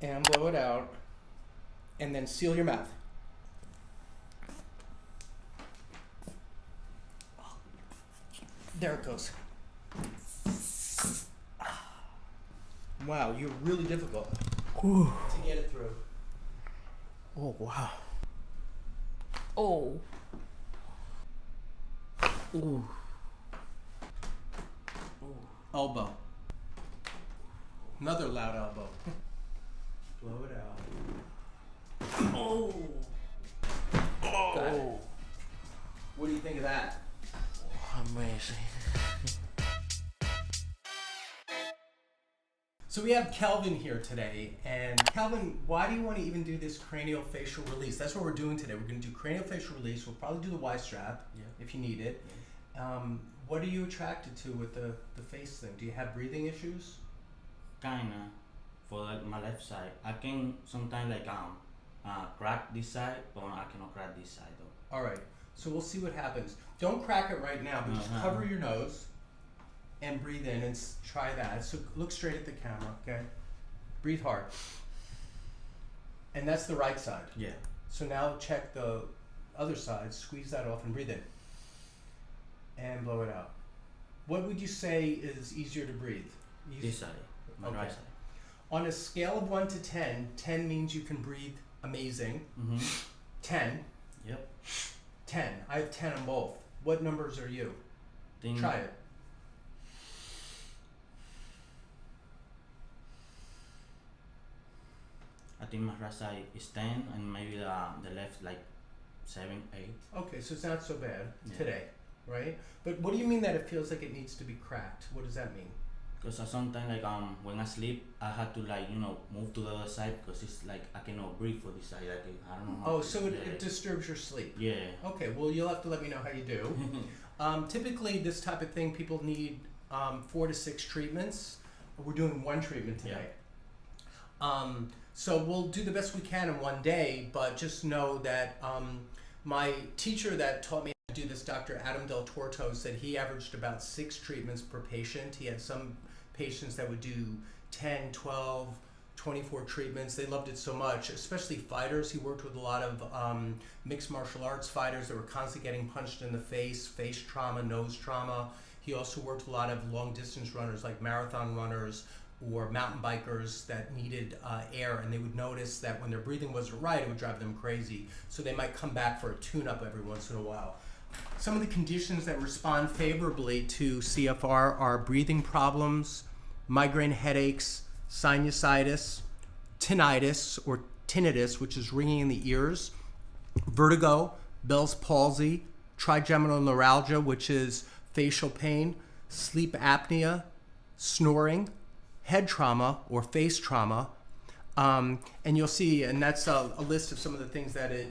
and blow it out, and then seal your mouth. There it goes. Wow, you're really difficult Whew. to get it through. Oh, wow. Oh. Ooh. Elbow. Another loud elbow. Blow it out. Oh. Got it. Oh. What do you think of that? Amazing. So we have Kelvin here today, and Kelvin, why do you want to even do this cranial facial release? That's what we're doing today. We're going to do cranial facial release. We'll probably do the Y strap if you need it. What are you attracted to with the face thing? Do you have breathing issues? Kinda, for my left side. I can sometimes crack this side, but I cannot crack this side though. All right, so we'll see what happens. Don't crack it right now, but just cover your nose and breathe in and try that. So look straight at the camera, okay? Breathe hard. And that's the right side. Yeah. So now check the other side, squeeze that off and breathe in. And blow it out. What would you say is easier to breathe? This side, my right side. On a scale of 1 to 10, 10 means you can breathe amazing. 10. Yep. 10. I have 10 on both. What numbers are you? Try it. I think my right side is 10 and maybe the left like 7, 8. Okay, so it's not so bad today, right? But what do you mean that it feels like it needs to be cracked? What does that mean? Because sometimes when I sleep, I have to move to the other side because it's like I cannot breathe for this side. I don't know. Oh, so it disturbs your sleep. Yeah. Okay, well you'll have to let me know how you do. Typically, this type of thing, people need 4 to 6 treatments. We're doing 1 treatment today. Yeah. So we'll do the best we can in 1 day, but just know that my teacher that taught me how to do this, Dr. Adam Del Torto, said he averaged about 6 treatments per patient. He had some patients that would do 10, 12, 24 treatments. They loved it so much, especially fighters. He worked with a lot of mixed martial arts fighters that were constantly getting punched in the face trauma, nose trauma. He also worked with a lot of long distance runners like marathon runners or mountain bikers that needed air, and they would notice that when their breathing wasn't right, it would drive them crazy. So they might come back for a tune-up every once in a while. Some of the conditions that respond favorably to CFR are breathing problems, migraine headaches, sinusitis, tinnitus or tinnitus, which is ringing in the ears, vertigo, Bell's palsy, trigeminal neuralgia, which is facial pain, sleep apnea, snoring, head trauma or face trauma, and you'll see, and that's a list of some of the things that it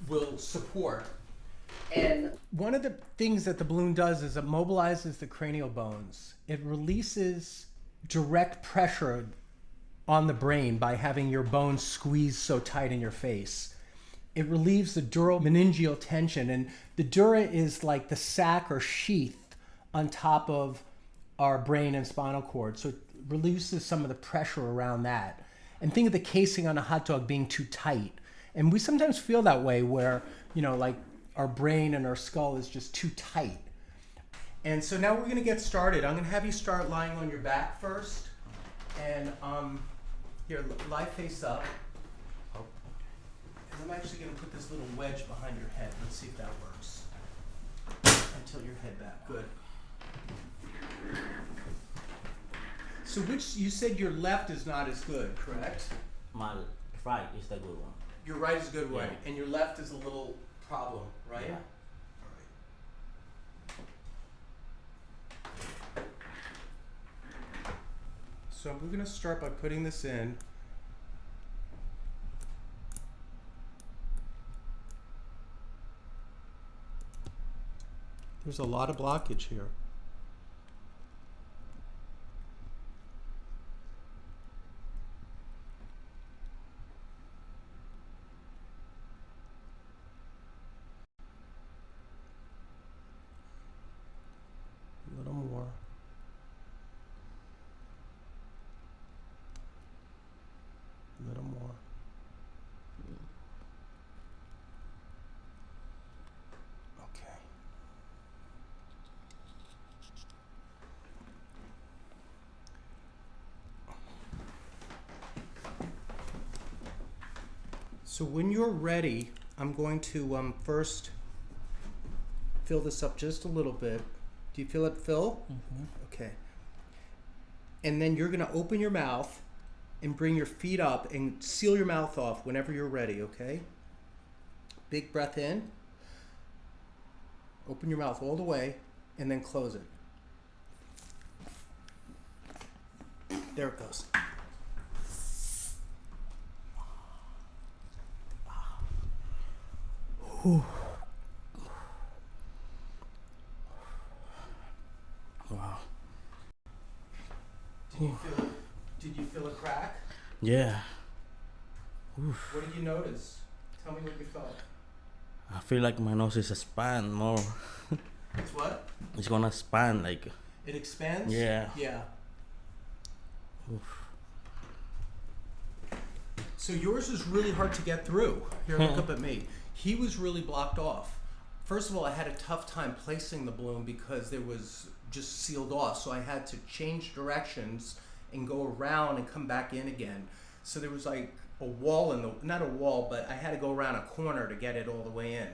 will support. And one of the things that the balloon does is it mobilizes the cranial bones. It releases direct pressure on the brain by having your bones squeezed so tight in your face. It relieves the dural meningeal tension, and the dura is like the sac or sheath on top of our brain and spinal cord. So it releases some of the pressure around that. And think of the casing on a hot dog being too tight. And we sometimes feel that way where, like our brain and our skull is just too tight. And so now we're going to get started. I'm going to have you start lying on your back first. And here, lie face up. And I'm actually going to put this little wedge behind your head. Let's see if that works. And tilt your head back. Good. So you said your left is not as good, correct? My right is the good one. Your right is a good one, Yeah. and your left is a little problem, right? Yeah. All right. So we're going to start by putting this in. There's a lot of blockage here. A little more. So when you're ready, I'm going to first fill this up just a little bit. Do you feel it fill? Mm-hmm. Okay. And then you're going to open your mouth and bring your feet up and seal your mouth off whenever you're ready, okay? Big breath in. Open your mouth all the way and then close it. There it goes. Whew. Wow. Did you feel a crack? Yeah. Oof. What did you notice? Tell me what you felt. I feel like my nose is expand more. It's what? It's gonna expand like. It expands? Yeah. Yeah. Oof. So yours is really hard to get through. Here, look up at me. He was really blocked off. First of all, I had a tough time placing the balloon because it was just sealed off. So I had to change directions and go around and come back in again. So there was like a wall in the, not a wall, but I had to go around a corner to get it all the way in.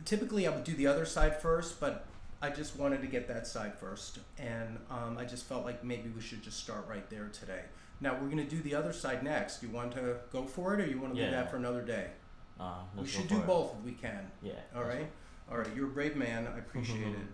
Typically I would do the other side first, but I just wanted to get that side first. And I just felt like maybe we should just start right there today. Now we're gonna do the other side next. You want to go for it or you want to leave that for another day? We should do both if we can. Yeah. All right? All right, you're a brave man. I appreciate it.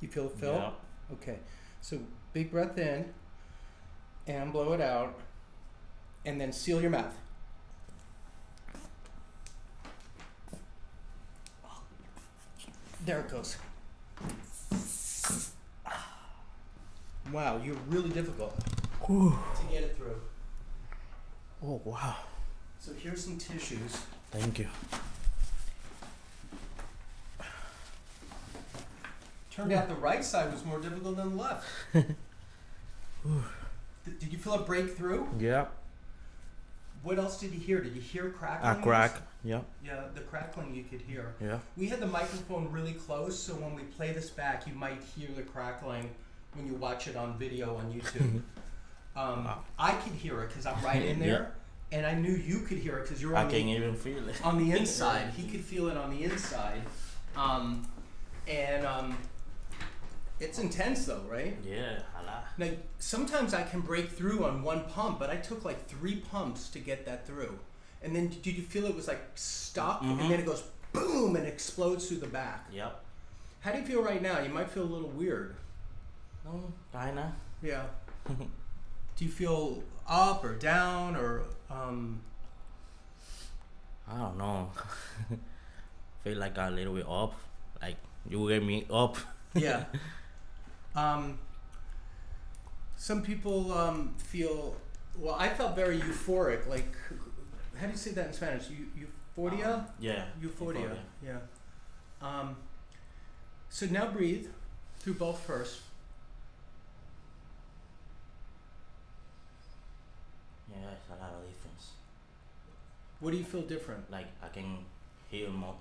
You feel it fill? Yeah. Okay. So big breath in and blow it out and then seal your mouth. There it goes. Wow, you're really difficult Whew. to get it through. Oh wow. So here's some tissues. Thank you. Turned out the right side was more difficult than the left. Did you feel a breakthrough? Yeah. What else did you hear? Did you hear crackling? A crack. Yeah. Yeah, the crackling you could hear. Yeah. We had the microphone really close, so when we play this back, you might hear the crackling when you watch it on video on YouTube. I could hear it because I'm right in there, and I knew you could hear it because you're I on can't the, even feel it. on the inside. He could feel it on the inside. It's intense though, right? Yeah, a lot. Now, sometimes I can break through on one pump, but I took like 3 pumps to get that through. And then did you feel it was like stuck and then it goes boom and explodes through the back? Yep. How do you feel right now? You might feel a little weird. Kinda. Yeah. Do you feel up or down or I don't know. Feel like a little bit up. Like you get me up. yeah. Some people feel, well, I felt very euphoric. Like, how do you say that in Spanish? Euphoria? Yeah. Euphoria. Yeah. So now breathe through both first. Yeah, it's a lot of difference. What do you feel different? Like I can hear more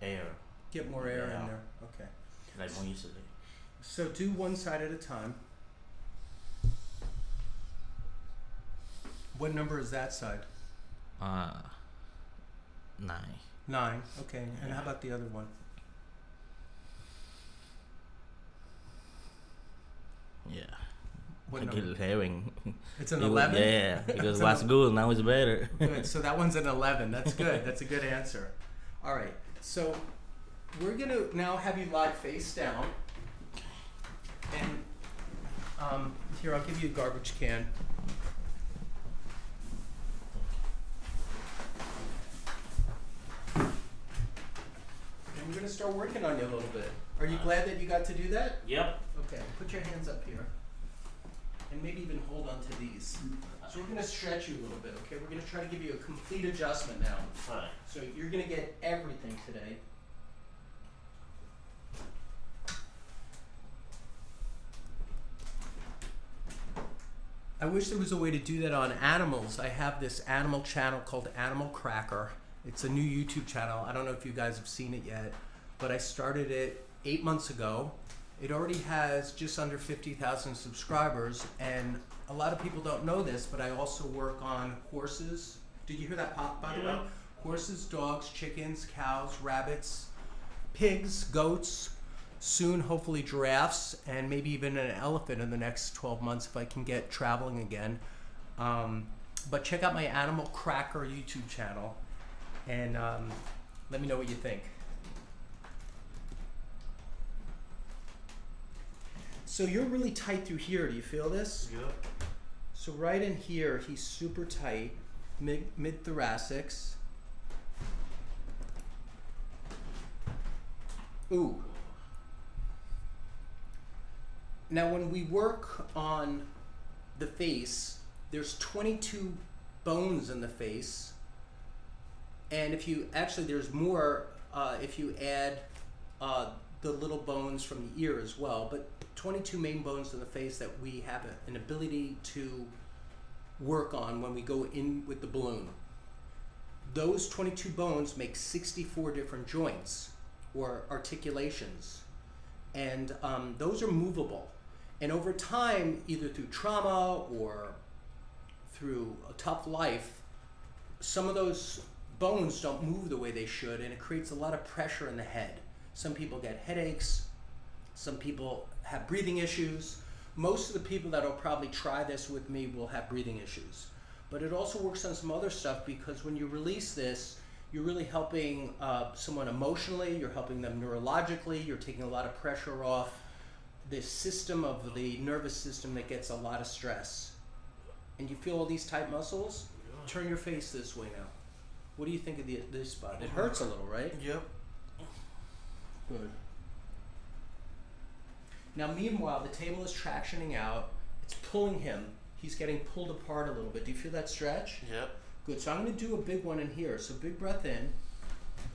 air. Get more air in Yeah. there. Okay. Like more easily. So do one side at a time. What number is that side? 9. 9. Okay. And Yeah. how about the other one? Yeah. What I number? get 11. It's an It was- 11? Yeah, because It's what's an good now is better. Good. So that one's an 11. That's good. That's a good answer. All right. So we're going to now have you lie face down. And here, I'll give you a garbage can. start working on you a little bit. Are you glad that you got to do that? Yep. Okay, put your hands up here. And maybe even hold on to these. So we're going to stretch you a little bit, okay? We're going to try to give you a complete adjustment now. Alright. So you're going to get everything today. I wish there was a way to do that on animals. I have this animal channel called Animal Cracker. It's a new YouTube channel. I don't know if you guys have seen it yet, but I started it 8 months ago. It already has just under 50,000 subscribers, and a lot of people don't know this, but I also work on horses. Did you hear that pop, by the way? Horses, dogs, chickens, cows, rabbits, pigs, goats, soon hopefully giraffes, and maybe even an elephant in the next 12 months if I can get traveling again. But check out my Animal Cracker YouTube channel, and let me know what you think. So you're really tight through here. Do you feel this? Yep. So right in here, he's super tight, mid-thoracics. Ooh. Now when we work on the face, there's 22 bones in the face. And if you, actually there's more if you add the little bones from the ear as well, but 22 main bones in the face that we have an ability to work on when we go in with the balloon. Those 22 bones make 64 different joints or articulations, and those are movable. And over time, either through trauma or through a tough life, some of those bones don't move the way they should, and it creates a lot of pressure in the head. Some people get headaches, some people have breathing issues. Most of the people that will probably try this with me will have breathing issues. But it also works on some other stuff, because when you release this, you're really helping someone emotionally, you're helping them neurologically, you're taking a lot of pressure off this system of the nervous system that gets a lot of stress. And you feel all these tight muscles? Turn your face this way now. What do you think of this spot? It hurts a little, right? Yep. Good. Now meanwhile, the table is tractioning out. It's pulling him. He's getting pulled apart a little bit. Do you feel that stretch? Yep. Good. So I'm going to do a big one in here. So big breath in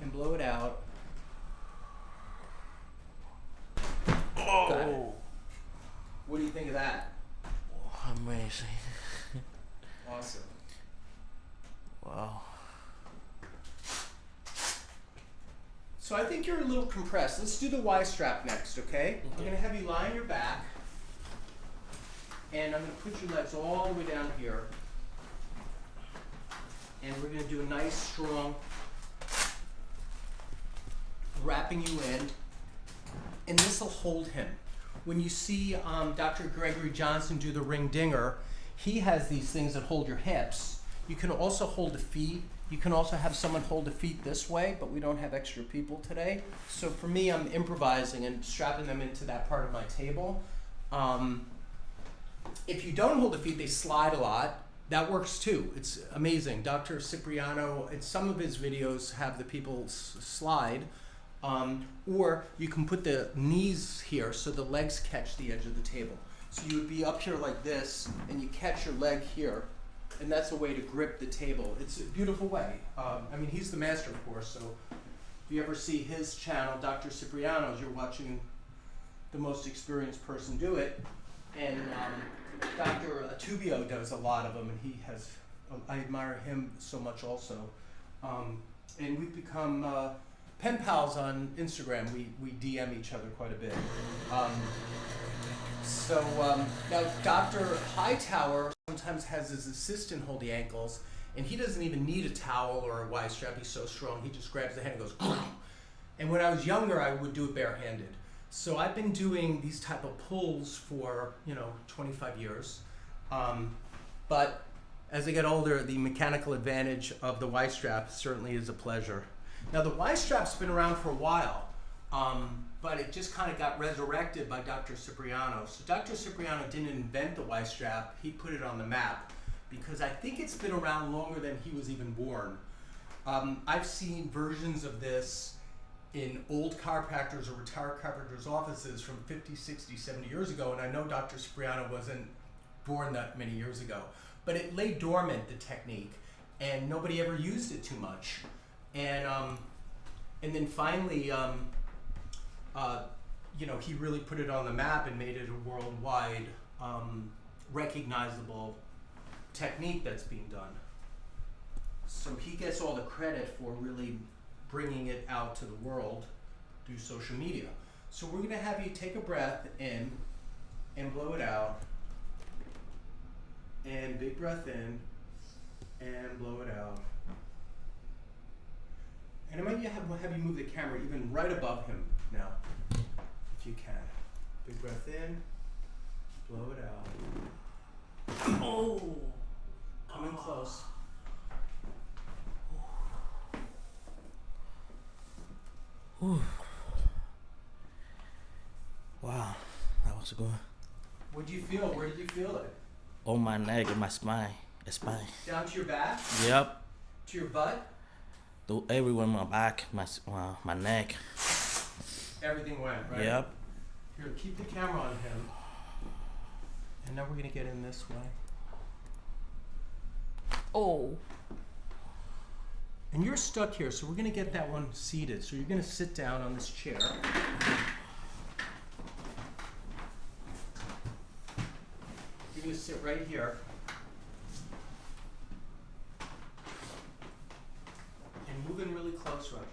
and blow it out. Oh. Got it. What do you think of that? Amazing. Awesome. Wow. So I think you're a little compressed. Let's do the Y strap next, okay? I'm going to have you lie on your back, and I'm going to put your legs all the way down here, and we're going to do a nice, strong wrapping you in, and this will hold him. When you see Dr. Gregory Johnson do the ring dinger, he has these things that hold your hips. You can also hold the feet. You can also have someone hold the feet this way, but we don't have extra people today. So for me, I'm improvising and strapping them into that part of my table. If you don't hold the feet, they slide a lot. That works too. It's amazing. Dr. Cipriano, in some of his videos, have the people slide. Or you can put the knees here so the legs catch the edge of the table. So you would be up here like this, and you catch your leg here, and that's a way to grip the table. It's a beautiful way. I mean, he's the master, of course, so if you ever see his channel, Dr. Cipriano's, you're watching the most experienced person do it. And Dr. Tubio does a lot of them, and he has, I admire him so much also. And we've become pen pals on Instagram. We DM each other quite a bit. Now Dr. Hightower sometimes has his assistant hold the ankles, and he doesn't even need a towel or a Y strap. He's so strong, he just grabs the hand and goes, and when I was younger, I would do it barehanded. So I've been doing these type of pulls for, 25 years. But as I get older, the mechanical advantage of the Y strap certainly is a pleasure. Now the Y strap's been around for a while, but it just kind of got resurrected by Dr. Cipriano. So Dr. Cipriano didn't invent the Y strap, he put it on the map, because I think it's been around longer than he was even born. I've seen versions of this in old chiropractors or retired chiropractors' offices from 50, 60, 70 years ago, and I know Dr. Cipriano wasn't born that many years ago, but it lay dormant, the technique, and nobody ever used it too much. And then finally, he really put it on the map and made it a worldwide recognizable technique that's being done. So he gets all the credit for really bringing it out to the world through social media. So we're gonna have you take a breath in and blow it out, and big breath in and blow it out. And I might have you move the camera even right above him now, if you can. Big breath in, blow it out. Oh, come in close. Wow, that was good. What do you feel? Where did you feel it? On my neck and my spine. Down to your back? Yep. To your butt? To everywhere, my back, my neck. Everything went, right? Yep. Here, keep the camera on him. And now we're gonna get in this way. Oh. And you're stuck here, so we're gonna get that one seated. So you're gonna sit down on this chair. You're gonna sit right here. And move in really close, Roger.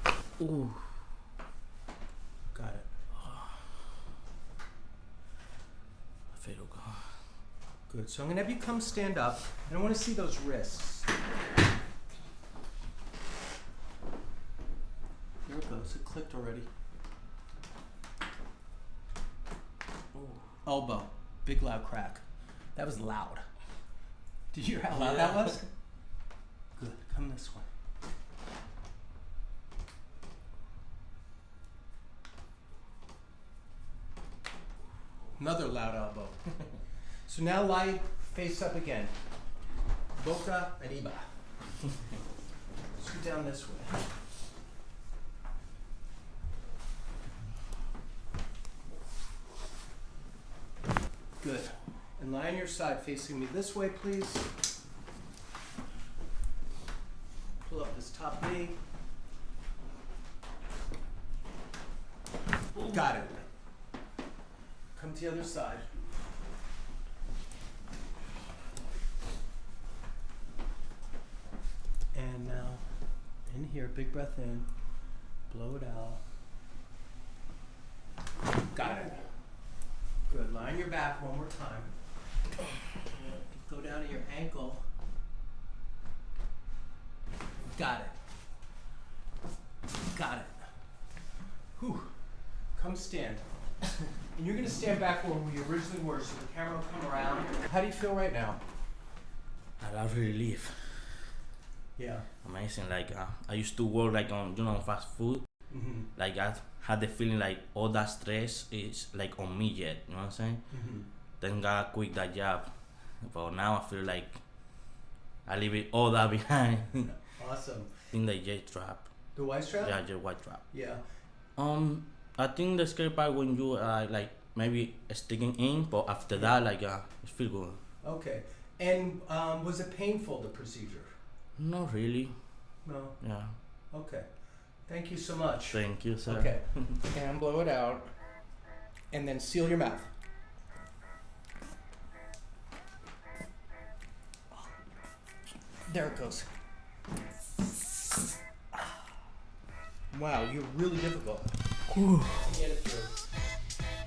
Good. Ooh. Got it. I feel good. Good. So I'm gonna have you come stand up, and I want to see those wrists. There it goes. It clicked already. Elbow. Big loud crack. That was loud. Did you hear how loud that was? Good. Come this way. Another loud elbow. So now lie face up again. Boca arriba. Scoot down this way. Good. And lie on your side facing me this way, please. Pull up this top knee. Got it. Come to the other side. And now, in here, big breath in, blow it out. Got it. Good, lie on your back one more time. Go down to your ankle. Got it. Got it. Whew. Come stand. And you're gonna stand back where we originally were, so the camera will come around. How do you feel right now? A lot of relief. Yeah. Amazing. Like I used to work like on fast food. Mm-hmm. Like I had the feeling like all that stress is like on me yet. You know what I'm saying? Mm-hmm. Then God quit that job. But now I feel like I leave it all that behind. Awesome. In the jet trap. The white strap? Yeah, jet white trap. Yeah. I think the scary part when you like maybe sticking in, but after that like it feel good. Okay. And was it painful, the procedure? Not really. No. Yeah. Okay. Thank you so much. Thank you, sir. Okay. And blow it out. And then seal your mouth. There it goes. Wow, you're really difficult to get it through.